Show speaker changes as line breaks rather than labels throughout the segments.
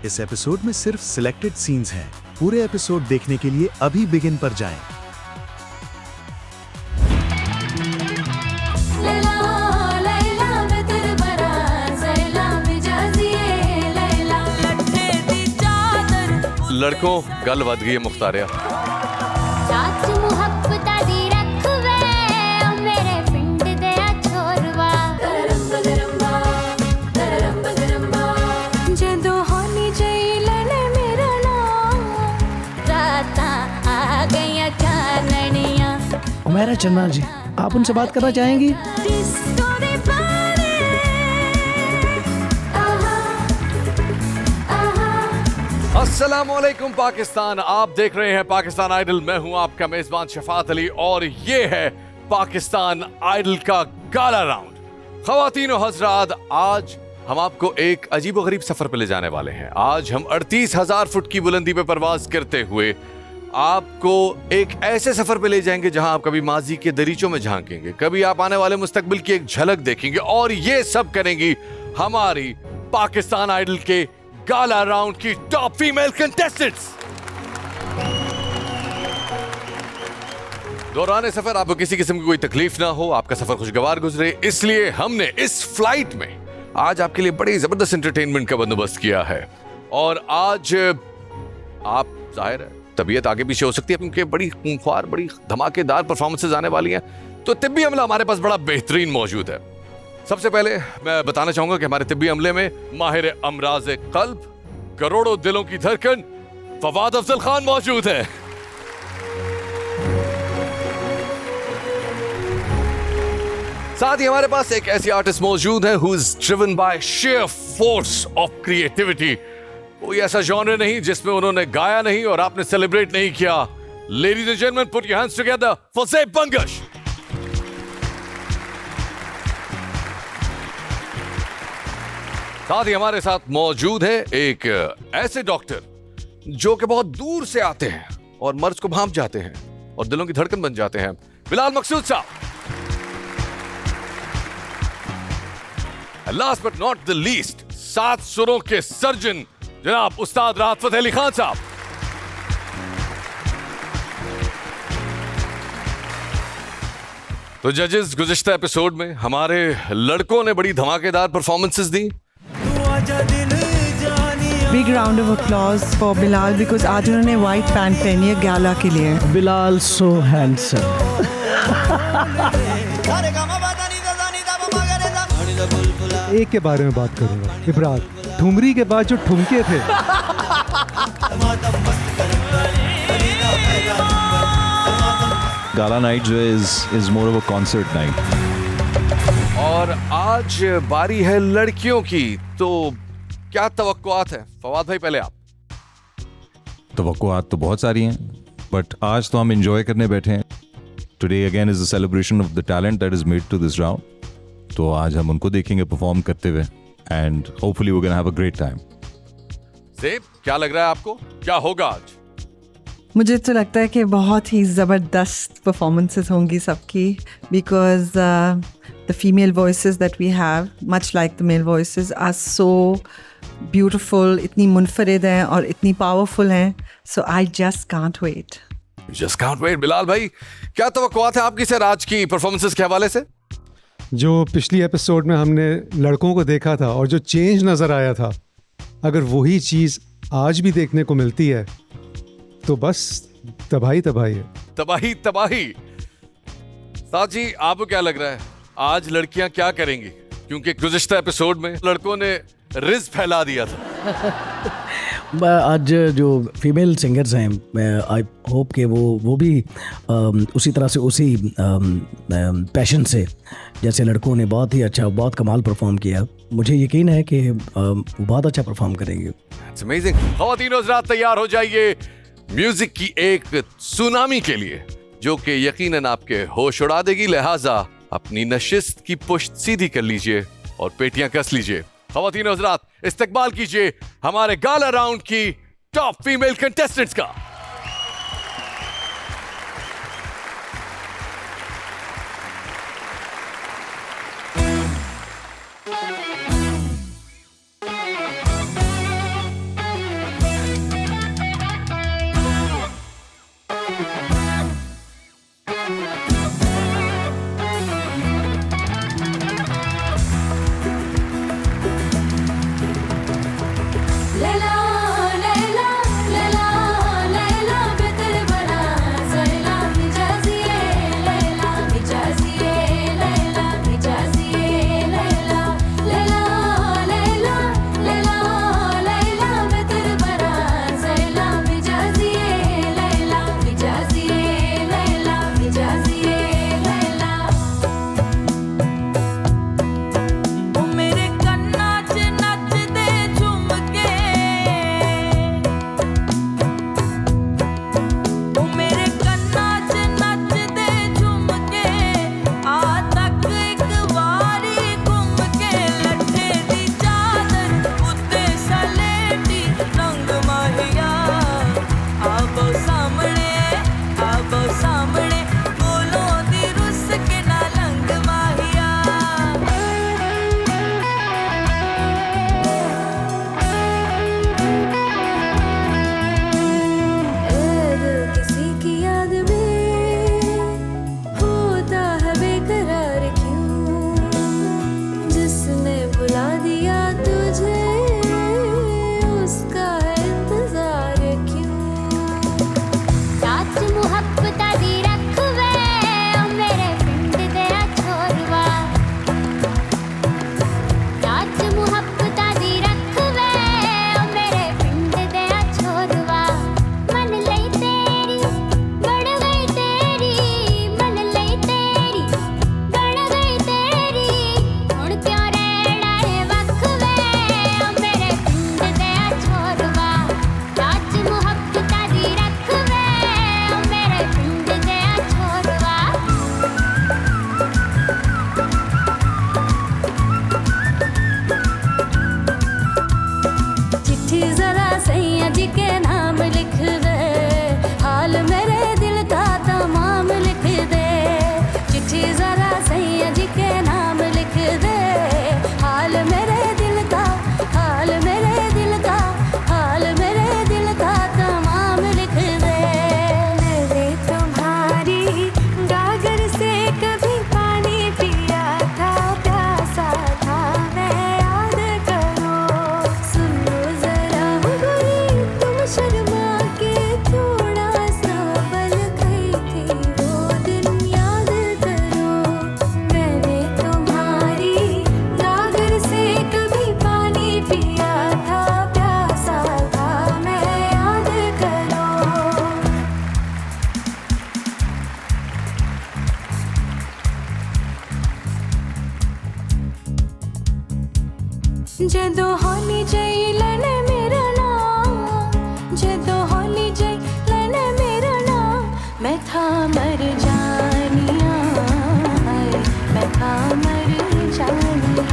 इस एपिसोड में सिर्फ सिलेक्टेड सीन्स हैं। पूरे एपिसोड देखने के लिए अभी बिगिन पर जाएं।
लड़कों गल वध गई है मुख्तारिया।
उमैरा चन्ना जी, आप उनसे बात करना चाहेंगी?
अस्सलामुअलैकुम पाकिस्तान, आप देख रहे हैं पाकिस्तान आइडल। मैं हूं आपका मेजबान शफात अली और ये है पाकिस्तान आइडल का गाला राउंड। ख़वातीन और हज़रात, आज हम आपको एक अजीब व गरीब सफर पे ले जाने वाले हैं। आज हम 38,000 फुट की बुलंदी पे परवाज करते हुए आपको एक ऐसे सफर पे ले जाएंगे जहां आप कभी माजी के दरीचों में झांकेंगे, कभी आप आने वाले मुस्तकबिल की एक झलक देखेंगे, और ये सब करेंगी हमारी पाकिस्तान आइडल के गाला राउंड की टॉप फीमेल कंटेस्टेंट्स। दौरान सफर आपको किसी किस्म की कोई तकलीफ ना हो, आपका सफर खुशगवार गुजरे, इसलिए हमने इस फ्लाइट में आज आपके लिए बड़ी जबरदस्त एंटरटेनमेंट का बंदोबस्त किया है। और आज आप जाहिर है तबीयत आगे पीछे हो सकती है क्योंकि बड़ी खूंखार, बड़ी धमाकेदार परफॉर्मेंसेज आने वाली हैं, तो तिब्बी अमला हमारे पास बड़ा बेहतरीन मौजूद है। सबसे पहले मैं बताना चाहूंगा कि हमारे तिब्बी अमले में माहिर अमराज कल्ब, करोड़ों दिलों की धड़कन फवाद अफजल खान मौजूद है। साथ ही हमारे पास एक ऐसी आर्टिस्ट मौजूद है who is driven by shear force of creativity. कोई ऐसा जॉनर नहीं जिसमें उन्होंने गाया नहीं और आपने सेलिब्रेट नहीं किया। Ladies and gentleman, put your hands together for ज़ेब Bangash. साथ ही हमारे साथ मौजूद है एक ऐसे डॉक्टर जो कि बहुत दूर से आते हैं और मर्ज को भांप जाते हैं और दिलों की धड़कन बन जाते हैं, बिलाल मकसूद साहब। Last but not the least, 7 सुरों के सर्जन जनाब उस्ताद राहत फतेह अली खान साहब। तो जजेस, गुज़िश्ता एपिसोड में हमारे लड़कों ने बड़ी धमाकेदार performances the.
Big round of applause for Bilal because आज उन्होंने व्हाइट पैंट पहनी है गाला के लिए।
बिलाल सो हैंडसम।
एक के बारे में बात करूंगा, इब्रार ठुमरी के बाद जो ठुमके थे।
गाला नाइट जो is more of a concert night।
और आज बारी है लड़कियों की, तो क्या तवक्कुआत है? फवाद भाई पहले आप।
तवक्कुआत तो बहुत सारी हैं, बट आज तो हम एंजॉय करने बैठे हैं। Today again is the celebration of the talent that is made to this round. तो आज हम उनको देखेंगे परफॉर्म करते हुए and hopefully we can have a great time.
Zeb, क्या लग रहा है आपको, क्या होगा आज?
मुझे तो लगता है कि बहुत ही ज़बरदस्त परफॉर्मेंसेस होंगी सबकी, because the female voices that we have, much like the male voices, are so beautiful, इतनी मुनफरिद हैं और इतनी पावरफुल हैं। So I just can't wait.
Just can't wait. Bilal भाई, क्या तवक्कुआत है आपकी सर आज की परफॉर्मेंसेस के हवाले से?
जो पिछली एपिसोड में हमने लड़कों को देखा था और जो चेंज नज़र आया था, अगर वही चीज़ आज भी देखने को मिलती है तो बस तबाही तबाही है।
तबाही तबाही। साजी, आपको क्या लग रहा है आज लड़कियां क्या करेंगी? क्योंकि गुज़िश्ता एपिसोड में लड़कों ने रिज़ फैला दिया था।
आज जो फीमेल सिंगर्स हैं, मैं आई होप कि वो भी उसी तरह से, उसी पैशन से जैसे लड़कों ने बहुत ही अच्छा, बहुत कमाल परफॉर्म किया। मुझे यकीन है कि वो बहुत अच्छा परफॉर्म करेंगे।
It's amazing। ख़वातीन और हज़रात, तैयार हो जाइए म्यूजिक की एक सुनामी के लिए जो कि यकीनन आपके होश उड़ा देगी। लिहाजा अपनी नशिस्त की पुश्त सीधी कर लीजिए और पेटियां कस लीजिए। ख़वातीन और हज़रात, इस्तकबाल कीजिए हमारे गाला राउंड की टॉप फीमेल कंटेस्टेंट्स का।
जदों होली जई लैने मेरा नाम, जदों होली जई लैने मेरा नाम, मैं था मर जानिया, हाय मैं था मर जानिया,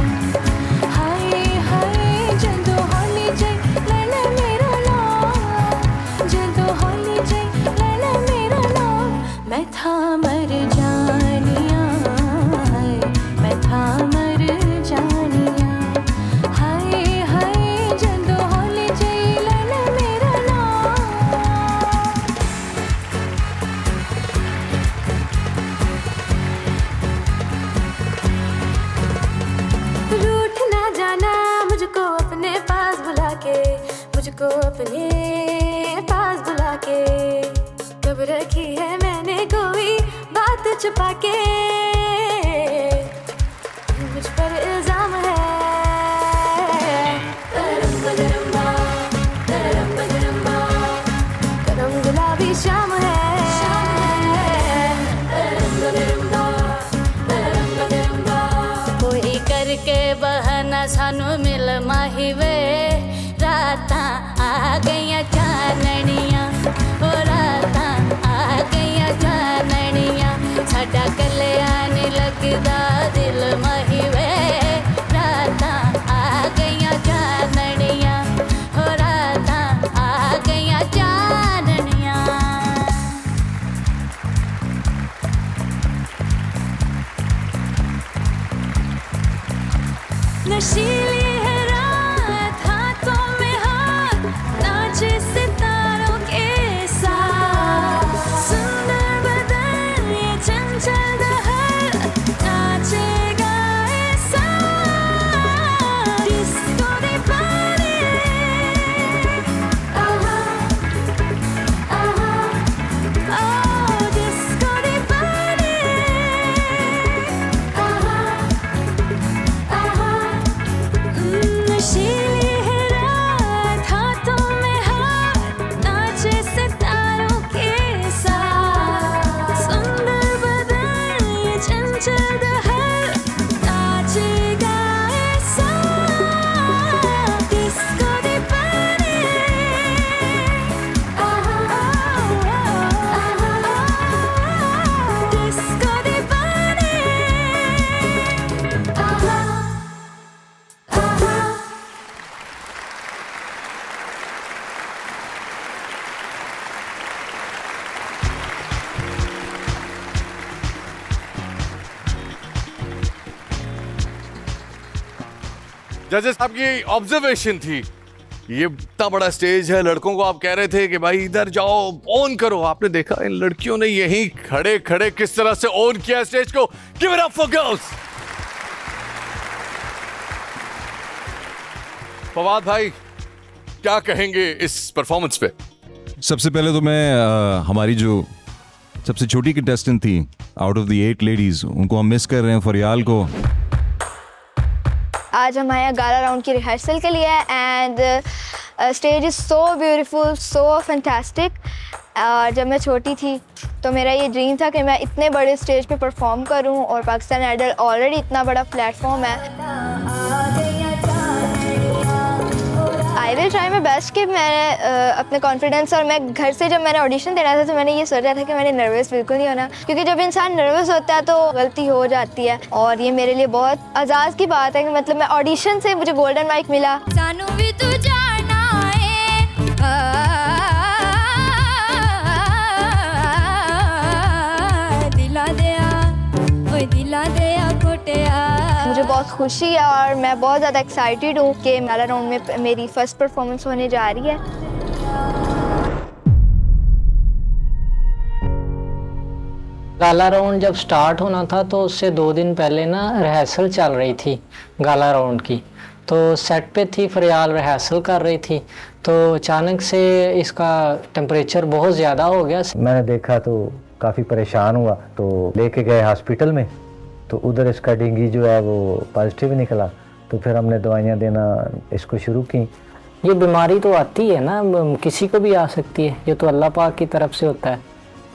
हाय हाय जदों होली जई लैने मेरा नाम, जदों होली जई लैने मेरा नाम, मैं था मर जानिया, हाय मैं था मर जानिया, हाय हाय जदों होली जई लैने मेरा नाम। रूठ ना जाना मुझको अपने पास बुला के, मुझको अपने पास बुला के, कब रखी है मैंने कोई बात छुपा के, मुझ पर इल्जाम है। गरम गरम्बा, गरम गरम्बा, गरम गुलाबी शाम है, गरम गरम्बा, गरम गरम्बा, कोई करके बहाना सानू मिल माही वे, रातां आ गईयां चानणियां, ओ रातां आ गईयां चानणियां, साडा कलिया नी लगदा दिल माही वे, रातां आ गईयां चानणियां, ओ रातां आ गईयां चानणियां। नशीली है रात हाथों में हाथ, नाचे सितारों के साथ, सुंदर बदन ये चंचल दहर, नाचेगा ऐसा, डिस्को दीवाने, आहा आहा, ओ डिस्को दीवाने, आहा आहा, नशीली है रात हाथों में हाथ, नाचे सितारों के साथ, सुंदर बदन ये चंचल दहर, नाचेगा ऐसा, डिस्को दीवाने, आहा आहा, डिस्को दीवाने, आहा आहा।
जजेस आपकी ऑब्जर्वेशन थी, ये इतना बड़ा स्टेज है, लड़कों को आप कह रहे थे कि भाई इधर जाओ ऑन करो, आपने देखा इन लड़कियों ने यहीं खड़े खड़े किस तरह से ऑन किया स्टेज को। Give it up for girls. Fawad भाई क्या कहेंगे इस परफॉर्मेंस पे?
सबसे पहले तो मैं हमारी जो सबसे छोटी कंटेस्टेंट थी आउट ऑफ द 8 लेडीज, उनको हम मिस कर रहे हैं, फरियाल को।
आज हम आए हैं गाला राउंड की रिहर्सल के लिए and stage is so beautiful, so fantastic. और जब मैं छोटी थी तो मेरा ये ड्रीम था कि मैं इतने बड़े स्टेज पे परफॉर्म करूं, और पाकिस्तान आइडल ऑलरेडी इतना बड़ा प्लेटफॉर्म है। I will try my best कि मैं अपने कॉन्फिडेंस, और मैं घर से जब मैंने ऑडिशन देना था तो मैंने ये सोचा था कि मैंने नर्वस बिल्कुल नहीं होना, क्योंकि जब इंसान नर्वस होता है तो गलती हो जाती है। और ये मेरे लिए बहुत एजाज़ की बात है कि मतलब मैं ऑडिशन से मुझे गोल्डन माइक मिला।
सानू भी तू जाना है, दिला दिया, ओए दिला दिया घोटिया।
मुझे बहुत खुशी है और मैं बहुत ज़्यादा एक्साइटेड हूँ कि गाला राउंड में मेरी फर्स्ट परफॉर्मेंस होने जा रही है।
गाला राउंड जब स्टार्ट होना था तो उससे 2 दिन पहले ना रिहर्सल चल रही थी गाला राउंड की, तो सेट पे थी फरियाल, रिहर्सल कर रही थी, तो अचानक से इसका टेम्परेचर बहुत ज़्यादा हो गया।
मैंने देखा तो काफ़ी परेशान हुआ, तो लेके गए हॉस्पिटल में, तो उधर इसका डेंगू जो है वो पॉजिटिव निकला, तो फिर हमने दवाइयाँ देना इसको शुरू की।
ये बीमारी तो आती है ना, किसी को भी आ सकती है, ये तो अल्लाह पाक की तरफ से होता है,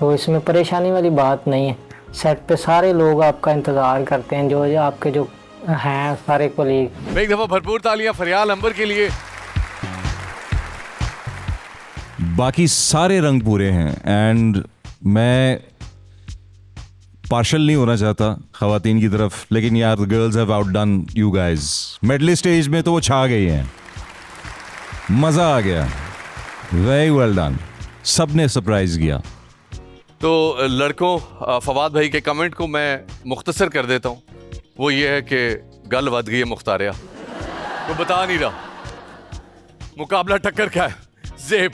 तो इसमें परेशानी वाली बात नहीं है। सेट पे सारे लोग आपका इंतज़ार करते हैं, जो आपके जो हैं सारे कोलीग।
एक दफा भरपूर तालियां फरियाल अंबर के लिए।
बाकी सारे रंग पूरे हैं एंड मैं पार्शल नहीं होना चाहता खवातीन की तरफ, लेकिन यार the girls have outdone you guys. Medley stage में तो वो छा गई हैं, मजा आ गया, वेरी वेल डन, सबने सरप्राइज किया।
तो लड़कों, फवाद भाई के कमेंट को मैं मुख्तसर कर देता हूँ। वो ये है कि गल वध गई है मुख्तारिया, वो बता नहीं रहा मुकाबला टक्कर क्या है। ज़ेब,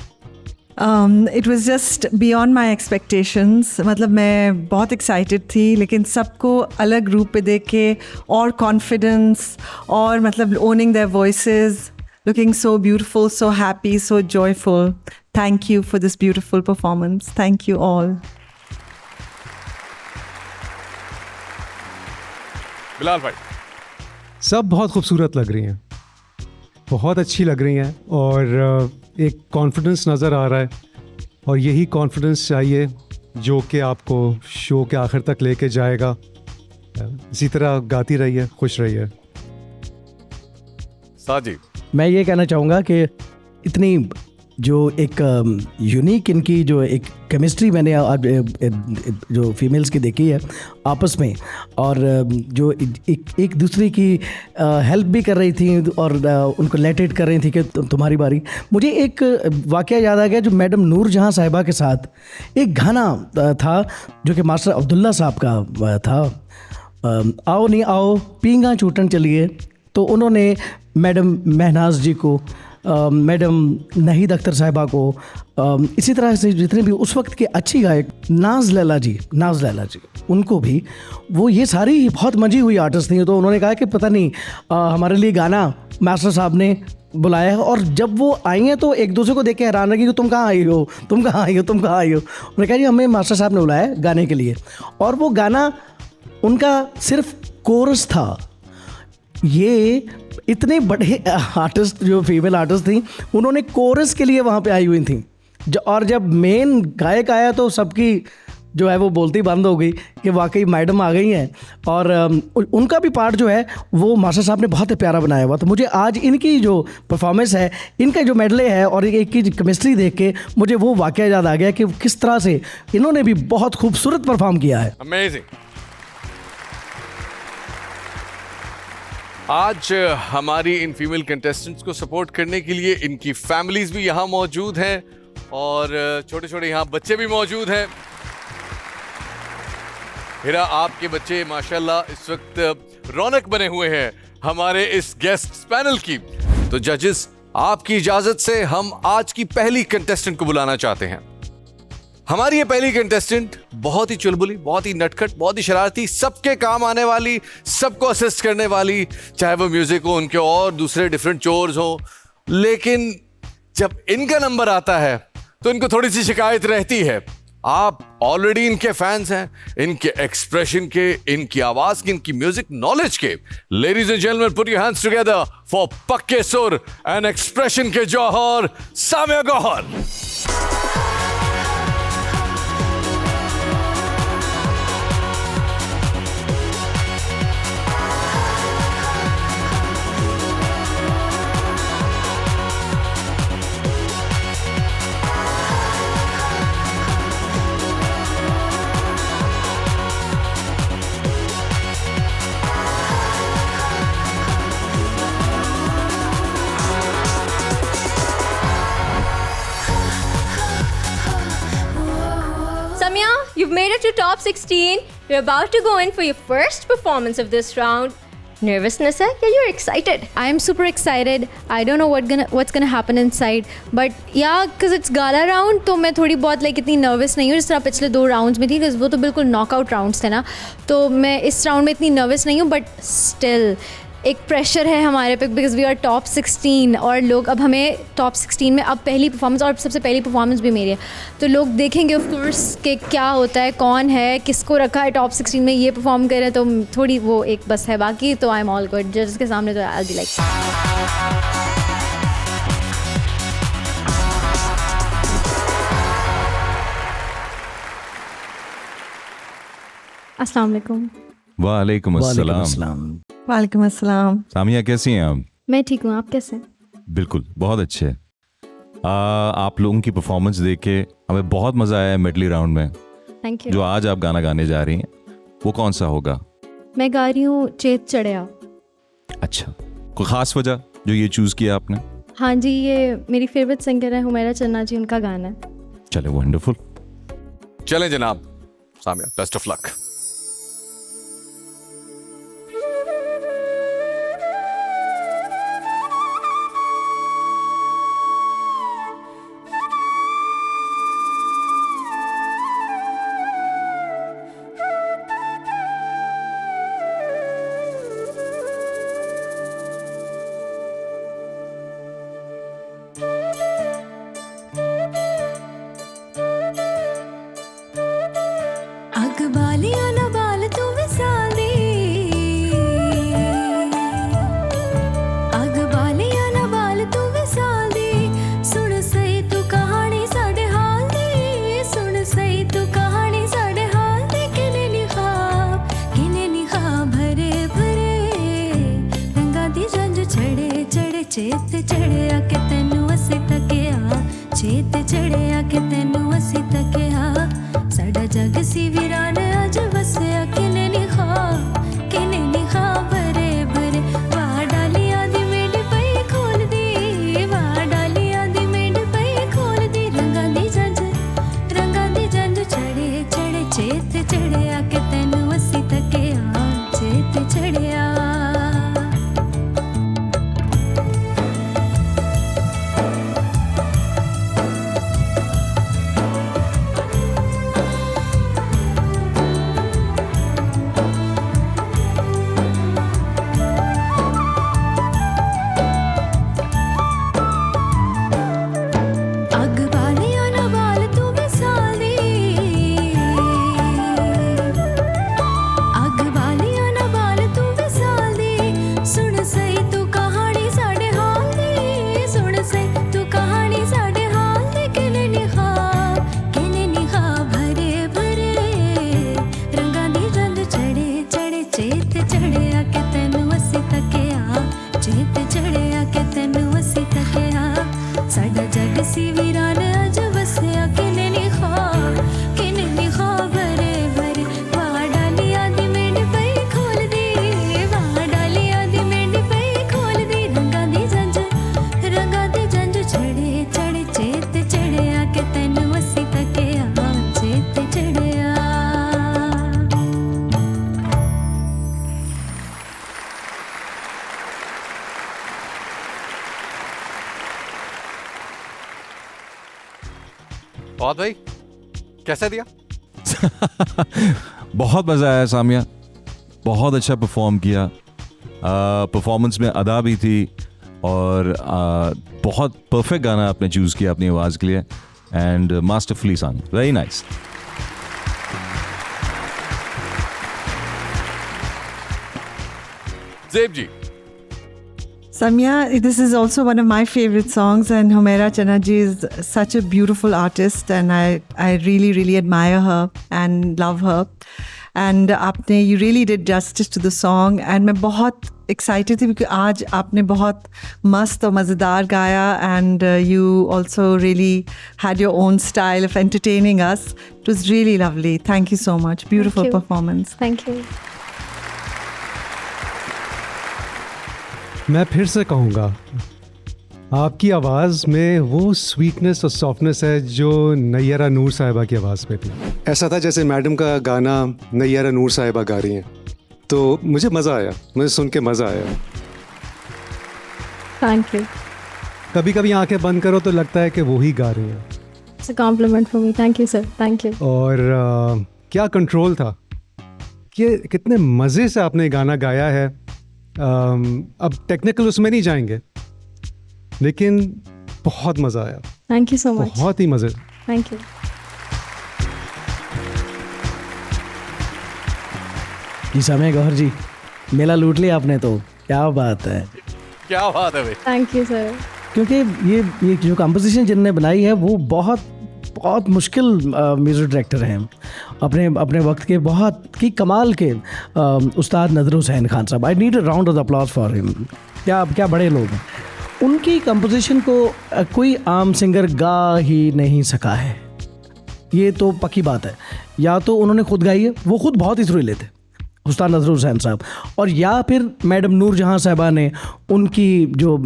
It was just beyond my expectations. मतलब मैं बहुत excited थी, लेकिन सबको अलग रूप पे देख के और confidence और मतलब owning their voices, looking so beautiful, so happy, so joyful. Thank you for this beautiful performance. Thank you all.
Bilal भाई।
सब बहुत खूबसूरत लग रही हैं, बहुत अच्छी लग रही हैं और एक कॉन्फिडेंस नज़र आ रहा है और यही कॉन्फिडेंस चाहिए जो कि आपको शो के आखिर तक लेके जाएगा। इसी तरह गाती रहिए, खुश रहिए।
साजी,
मैं ये कहना चाहूँगा कि इतनी जो एक यूनिक इनकी जो एक केमिस्ट्री मैंने जो फीमेल्स की देखी है आपस में, और जो एक दूसरे की हेल्प भी कर रही थी और उनको लेटेट कर रही थी कि तुम्हारी बारी। मुझे एक वाक़या याद आ गया जो मैडम नूर जहाँ साहिबा के साथ एक गाना था जो कि मास्टर अब्दुल्ला साहब का था, आओ नहीं आओ पींगा चूटन चलिए। तो उन्होंने मैडम महनाज जी को, मैडम नहीद अख्तर साहिबा को, इसी तरह से जितने भी उस वक्त के अच्छी गायक नाज लैला जी, उनको भी, वो ये सारी बहुत मंजी हुई आर्टिस्ट थी। तो उन्होंने कहा कि पता नहीं हमारे लिए गाना मास्टर साहब ने बुलाया है। और जब वो आई हैं तो एक दूसरे को देख के हैरान रही कि तुम कहाँ आई हो, तुम कहाँ आई हो, तुम कहाँ आई हो। उन्होंने कहा जी हमें मास्टर साहब ने बुलाया गाने के लिए, और वो गाना उनका सिर्फ कोरस था। ये इतने बड़े आर्टिस्ट जो फीमेल आर्टिस्ट थी, उन्होंने कोरस के लिए वहाँ पे आई हुई थी। और जब मेन गायक आया तो सबकी जो है वो बोलती बंद हो गई कि वाकई मैडम आ गई हैं। और उनका भी पार्ट जो है वो मास्टर साहब ने बहुत प्यारा बनाया हुआ। तो मुझे आज इनकी जो परफॉर्मेंस है, इनका जो मेडले है और एक की केमिस्ट्री देख के मुझे वो वाकया याद आ गया कि किस तरह से इन्होंने भी बहुत खूबसूरत परफॉर्म किया है।
अमेजिंग। आज हमारी इन फीमेल कंटेस्टेंट्स को सपोर्ट करने के लिए इनकी फैमिलीज भी यहाँ मौजूद हैं और छोटे छोटे यहाँ बच्चे भी मौजूद हैं। हिरा, आपके बच्चे माशाल्लाह इस वक्त रौनक बने हुए हैं हमारे इस गेस्ट पैनल की। तो जजेस, आपकी इजाजत से हम आज की पहली कंटेस्टेंट को बुलाना चाहते हैं। हमारी ये पहली कंटेस्टेंट बहुत ही चुलबुली, बहुत ही नटखट, बहुत ही शरारती, सबके काम आने वाली, सबको असिस्ट करने वाली, चाहे वो म्यूजिक हो, उनके और दूसरे डिफरेंट चोर्स हो। लेकिन जब इनका नंबर आता है तो इनको थोड़ी सी शिकायत रहती है। आप ऑलरेडी इनके फैंस हैं, इनके एक्सप्रेशन के, इनकी आवाज के, इनकी म्यूजिक नॉलेज के। Ladies and gentleman, put your hands together for पक्के सुर एंड एक्सप्रेशन के जौहर, Samia Gauhar.
You've made it to top 16. You're about to go in for your first performance of this round. Nervousness hai? Yeah, you're excited.
I am super excited. I don't know what's gonna happen inside, but yeah, because it's gala round, तो मैं थोड़ी बहुत like इतनी nervous नहीं हूँ जिस तरह पिछले 2 rounds में थी, because वो तो बिल्कुल knockout rounds थे ना, तो मैं इस round में इतनी nervous नहीं हूँ, but still एक प्रेशर है हमारे पे, बिकॉज वी आर टॉप 16 और लोग अब हमें टॉप 16 में अब पहली परफॉर्मेंस, और सबसे पहली परफॉर्मेंस भी मेरी है, तो लोग देखेंगे ऑफ कोर्स कि क्या होता है, कौन है, किसको रखा है टॉप 16 में, ये परफॉर्म करे, तो थोड़ी वो एक बस है। बाकी तो आई एम ऑल गुड। जजेस के सामने तो आई विल बी लाइक। अस्सलाम वालेकुम।
वालेकुम अस्सलाम।
वालेकुम अस्सलाम।
सामिया कैसी हैं आप?
मैं ठीक हूँ, आप कैसे हैं?
बिल्कुल बहुत अच्छे। आप लोगों की परफॉर्मेंस देख के हमें बहुत मज़ा आया है मेडली राउंड में।
Thank you.
जो आज आप गाना गाने जा रही हैं वो कौन सा होगा?
मैं गा रही हूँ चेत चढ़िया।
अच्छा, कोई ख़ास वजह जो ये चूज़ किया आपने?
हाँ जी, ये मेरी फेवरेट सिंगर है हुमैरा चन्ना जी, उनका गाना है।
चले, वंडरफुल।
चलें जनाब, सामिया बेस्ट ऑफ लक।
अग बालिया ना बाल तू विसाल दी, अग बालिया ना बाल तू विसाल दी, सुन सही तू कहानी साडे हाल दी, सुन सही तू कहानी साडे हाल दी। किने निखा भरे भरे रंगा दी जंज चढ़े चढ़े चेत चढ़े आके तेनू असी तकिया, चेत चढ़े आके तेनू असी तकिया। साडा जग सी वीरान अज वसया, किने निखा भरे भरे। वाह डालिया दी मेड पई खोल दी, वाह डालिया दी मेड पई खोल दी। रंगा दी जंज चढ़े चढ़े चेत चढ़े आके तेनू असी तकिया, चेत चढ़िया। अग बालिया ना बाल तू विसाल दी, अग बालिया ना बाल तू विसाल दी, सुन सही तू कहानी साडे हाल दी, सुन सही तू कहानी साडे हाल दी। किने निखा भरे भरे रंगा दी जंद चढ़े चढ़े चेत चढ़े आके तेनू असी तकिया, चेत चढ़े आके तेनू असी तकिया। साडा जग सी वीरान अज वसया, किने निखा भरे भरे। वाह डालिया दी मेड पई खोल दी, वाह डालिया दी मेड पई खोल दी। रंगा दी जंज चढ़े चढ़े चेत चढ़े आके तेनू असी तकिया, चेत चढ़िया।
बहुत भाई कैसा दिया?
बहुत मज़ा आया सामिया, बहुत अच्छा परफॉर्म किया। परफॉर्मेंस में अदा भी थी और बहुत परफेक्ट गाना आपने चूज़ किया अपनी आवाज़ के लिए and masterfully song, very nice.
जेब जी,
Samya, this is also one of my favorite songs, and Humaira Channa ji is such a beautiful artist, and I really, really admire her and love her. And you really did justice to the song, and मैं बहुत excited थी because आज आपने बहुत मस्त और मज़ेदार गाया, and you also really had your own style of entertaining us. It was really lovely. Thank you so much. Beautiful
Thank you.
performance.
Thank you.
मैं फिर से कहूँगा, आपकी आवाज़ में वो स्वीटनेस और सॉफ्टनेस है जो नैयरा नूर साहिबा की आवाज़ में थी। ऐसा था जैसे मैडम का गाना नैयरा नूर साहिबा गा रही हैं, तो मुझे मज़ा आया, मुझे सुन के मज़ा आया।
Thank you.
कभी कभी आंखें बंद करो तो लगता है कि वो ही गा रही हैं।
It's a compliment for me, thank you sir, thank you.
और क्या कंट्रोल था, कि कितने मज़े से आपने गाना गाया है। अब टेक्निकल उसमें नहीं जाएंगे, लेकिन बहुत मज़ा आया।
Thank you so much.
बहुत ही मज़े।
Thank you.
जी सामिया गौहर जी, मेला लूट लिया आपने तो, क्या बात है।
क्या बात है भाई।
Thank you sir.
क्योंकि ये जो कंपोजिशन जिनने बनाई है वो बहुत मुश्किल म्यूज़िक डायरेक्टर हैं, अपने अपने वक्त के बहुत की कमाल के उस्ताद नज़र हुसैन खान साहब। I need a round of applause for him. क्या बड़े लोग हैं। उनकी कंपोजिशन को कोई आम सिंगर गा ही नहीं सका है, ये तो पक्की बात है। या तो उन्होंने खुद गाई है, वो खुद बहुत ही सुरीले थे उस्ताद नज़र हुसैन साहब, और या फिर मैडम नूर जहाँ साहिबा ने उनकी जो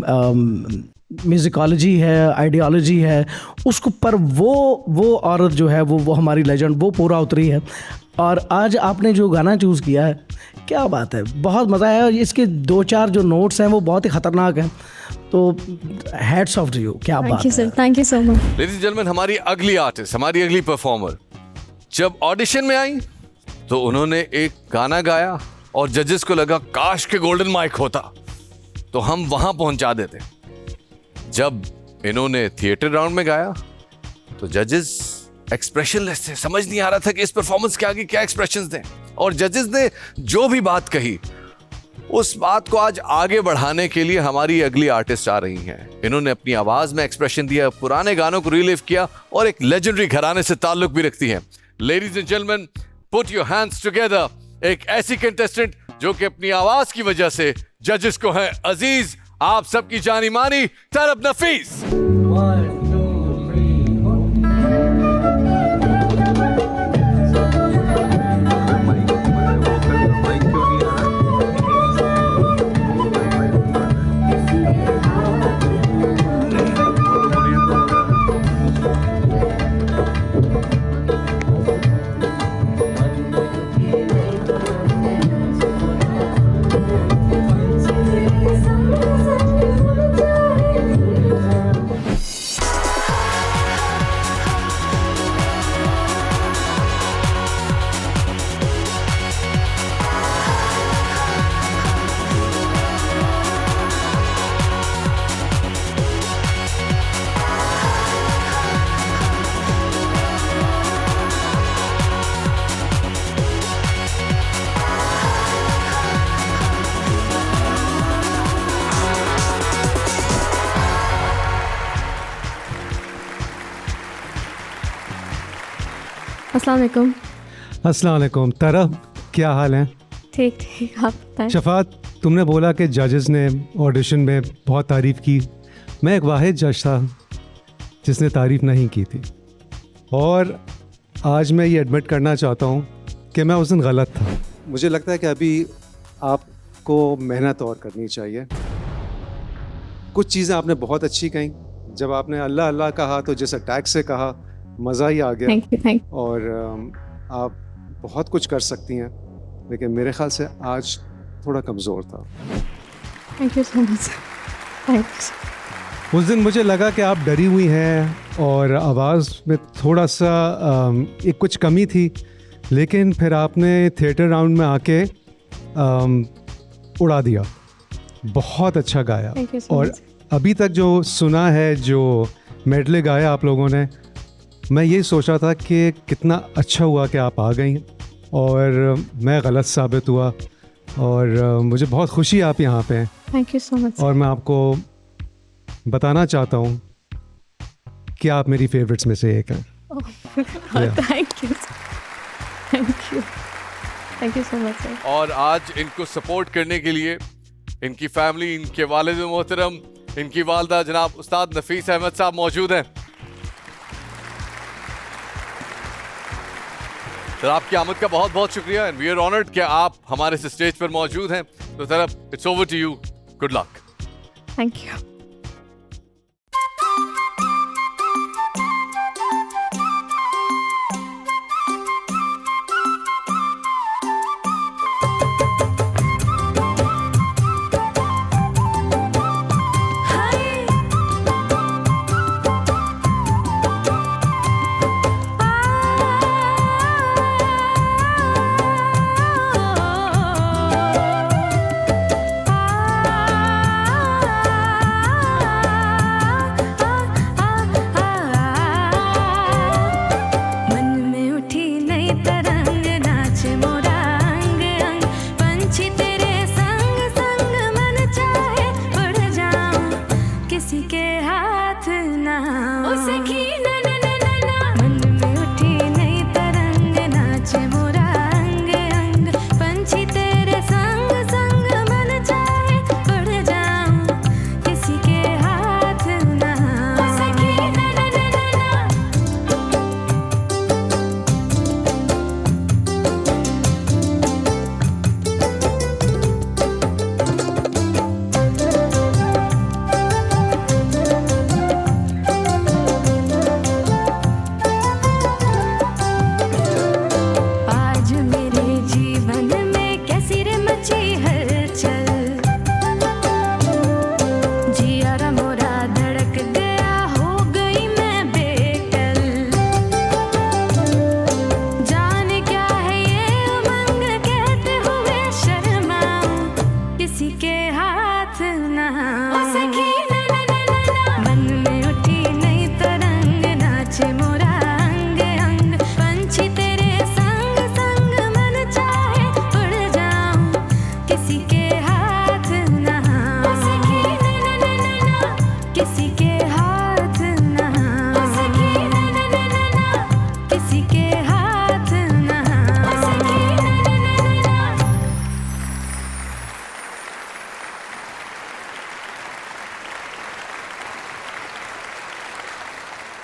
म्यूज़िकोलॉजी है, आइडियोलॉजी है, उसको पर वो औरत जो है वो हमारी लेजेंड, वो पूरा उतरी है। और आज आपने जो गाना चूज़ किया है, क्या बात है, बहुत मज़ा आया। और इसके 2-4 जो नोट्स हैं वो बहुत ही ख़तरनाक हैं, तो हैट्स ऑफ टू यू, क्या बात है।
Thank you so much.
Ladies and gentleman, हमारी अगली आर्टिस्ट, हमारी अगली परफॉर्मर जब ऑडिशन में आई तो उन्होंने एक गाना गाया और जजेस को लगा काश के गोल्डन माइक होता तो हम वहां पहुंचा देते। जब इन्होंने थिएटर राउंड में गाया तो जजेस एक्सप्रेशनलेस थे, समझ नहीं आ रहा था कि इस परफॉर्मेंस के आगे क्या एक्सप्रेशंस दें। और जजेस ने जो भी बात कही उस बात को आज आगे बढ़ाने के लिए हमारी अगली आर्टिस्ट आ रही हैं। इन्होंने अपनी आवाज में एक्सप्रेशन दिया, पुराने गानों को रिलीव किया और एक लेजेंडरी घराने से ताल्लुक भी रखती हैं। Ladies and gentleman, put your hands together, एक ऐसी कंटेस्टेंट जो कि अपनी आवाज की वजह से जजेस को है अजीज, आप सबकी जानी मानी तरब नफीस।
अस्सलाम वालेकुम।
अस्सलाम वालेकुम। तरब, क्या हाल है?
ठीक ठीक, आप बताएं।
शफात, तुमने बोला कि जजेस ने ऑडिशन में बहुत तारीफ़ की। मैं एक वाहिद जज था जिसने तारीफ़ नहीं की थी, और आज मैं ये एडमिट करना चाहता हूँ कि मैं उस दिन गलत था। मुझे लगता है कि अभी आपको मेहनत और करनी चाहिए। कुछ चीज़ें आपने बहुत अच्छी कहीं। जब आपने अल्लाह अल्लाह कहा तो जैसे टैग से कहा, मज़ा ही आ गया।
Thank you.
और आप बहुत कुछ कर सकती हैं, लेकिन मेरे ख्याल से आज थोड़ा कमज़ोर था।
Thank you so much. Thanks.
उस दिन मुझे लगा कि आप डरी हुई हैं और आवाज़ में थोड़ा सा एक कुछ कमी थी, लेकिन फिर आपने थिएटर राउंड में आके उड़ा दिया। बहुत अच्छा गाया।
Thank you so
और
much.
अभी तक जो सुना है, जो मेडले गाया आप लोगों ने, मैं यही सोचा था कि कितना अच्छा हुआ कि आप आ गई, और मैं गलत साबित हुआ, और मुझे बहुत खुशी है आप यहाँ पे हैं।
Thank you so much.
और मैं आपको बताना चाहता हूँ कि आप मेरी फेवरेट्स में से एक हैं।
Thank you. Thank you. Thank you so much sir.
और आज इनको सपोर्ट करने के लिए इनकी फैमिली, इनके वालिद मोहतरम, इनकी वालदा जनाब उस्ताद नफीस अहमद साहब मौजूद हैं। सर, आपकी आमद का बहुत बहुत शुक्रिया, एंड वी आर ऑनर्ड कि आप हमारे इस स्टेज पर मौजूद हैं। तो तरफ it's over to you, good luck.
Thank you.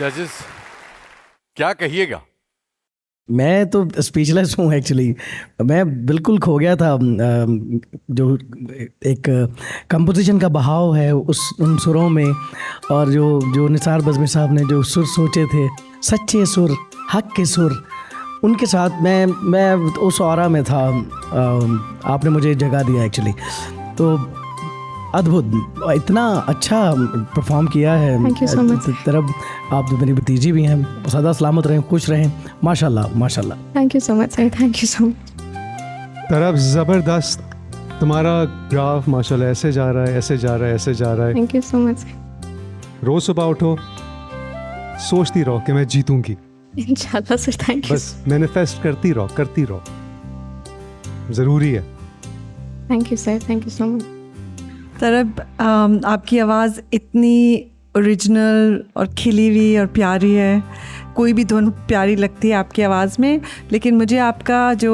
जजेस क्या कहिएगा?
मैं तो स्पीचलेस हूँ एक्चुअली। मैं बिल्कुल खो गया था। जो एक कंपोजिशन का बहाव है उन सुरों में, और जो निसार बज़मी साहब ने जो सुर सोचे थे, सच्चे सुर, हक के सुर, उनके साथ मैं उस ऑरा में था। आपने मुझे जगह दिया एक्चुअली। तो अद्भुत, इतना अच्छा परफॉर्म किया है।
Thank you so much.
तरफ आप तो मेरी भतीजी भी हैं, सदा सलामत रहें, खुश रहें, माशाल्लाह माशाल्लाह।
Thank you so much sir, thank you so much.
तरफ ज़बरदस्त, तुम्हारा ग्राफ माशाल्लाह ऐसे जा रहा है, ऐसे जा रहा है, ऐसे जा रहा है।
Thank you so much.
रोज़ सुबह उठो, सोचती रहो कि मैं जीतूंगी,
इंशाल्लाह सर, थैंक यू।
बस मैनिफेस्ट करती रहो, ज़रूरी है।
Thank you sir, thank you so much.
Tarab, आपकी आवाज़ इतनी ओरिजिनल और खिली हुई और प्यारी है। कोई भी धुन प्यारी लगती है आपकी आवाज़ में, लेकिन मुझे आपका जो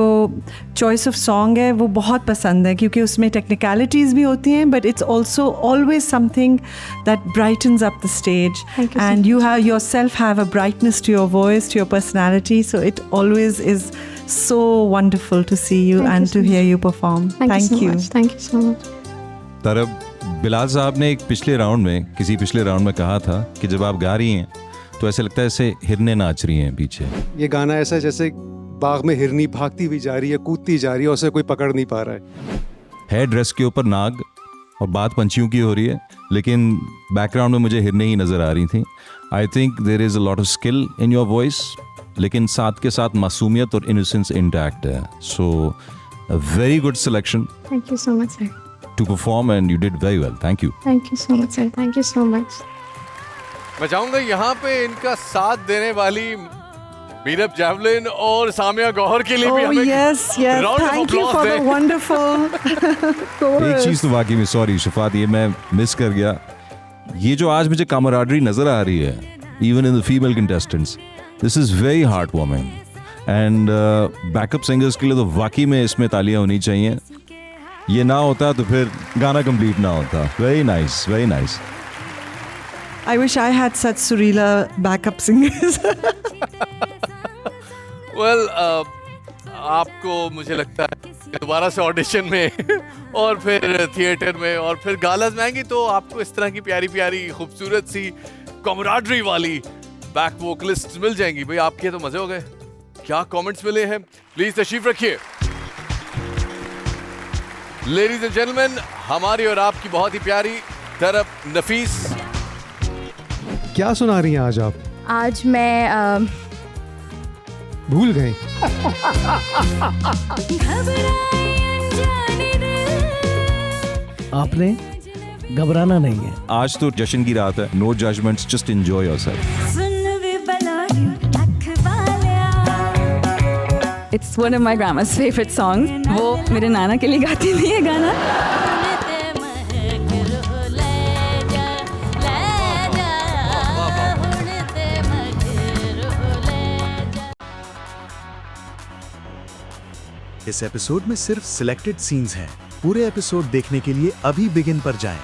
चॉइस ऑफ सॉन्ग है वो बहुत पसंद है, क्योंकि उसमें टेक्निकलिटीज़ भी होती हैं, but it's also always something that brightens up the stage, and you have yourself have a brightness to your voice, to your personality, so it always is so wonderful to see you and to hear you perform. Thank you.
Thank you so much.
Tarab, Bilal साहब ने किसी पिछले round में कहा था कि जब आप गा रही हैं तो ऐसे लगता है जैसे हिरने नाच रही हैं पीछे।
ये गाना ऐसा है जैसे बाग में हिरनी भागती हुई जा रही है, कूदती जा रही है, उसे कोई पकड़ नहीं पा रहा है।
है ड्रेस के ऊपर नाग और बात पंछियों की हो रही है, लेकिन बैकग्राउंड में मुझे हिरने ही नज़र आ रही थी। I think there is a lot of skill in your voice, लेकिन साथ के साथ मासूमियत और इनोसेंस इंटैक्ट है। So a very good selection.
Thank you so much sir.
To perform and you did very well. Thank you.
Thank you so much sir. Thank you so much.
मैं चाहूंगा यहाँ पे इनका साथ देने वाली मीरब जैवलिन और सामिया गौहर के लिए भी हमें
yes,
round of
thank you
applause
for the
दें।
wonderful
एक चीज़ तो वाकई में, सॉरी शफात, ये मैं मिस कर गया। ये जो आज मुझे कामराडरी नजर आ रही है, even in the female contestants, this is very heartwarming. And backup singers के लिए तो वाकई में इसमें तालियां होनी चाहिए। ये ना होता तो फिर गाना कंप्लीट ना होता। Very nice, very nice.
I wish I had such Surila backup singers.
Well, आपको मुझे लगता है दोबारा से ऑडिशन में और फिर थिएटर में और फिर गालाज में आएंगी तो आपको इस तरह की प्यारी प्यारी खूबसूरत सी कॉमराडरी वाली बैक वोकलिस्ट मिल जाएंगी। भाई आपके तो मजे हो गए। क्या कमेंट्स मिले हैं, प्लीज तशरीफ रखिए। लेडीज एंड जेंटलमैन, हमारी और आपकी बहुत ही प्यारी तरफ नफीस।
क्या सुना रही हैं आज आप?
आज मैं
भूल गए।
आपने घबराना नहीं है।
आज तो जश्न की रात है। No judgements, just enjoy yourself.
It's one of my grandma's favorite songs. वो मेरे नाना के लिए गाती थी ये गाना।
इस एपिसोड में सिर्फ सिलेक्टेड सीन्स हैं। पूरे एपिसोड देखने के लिए अभी बिगिन पर जाएं।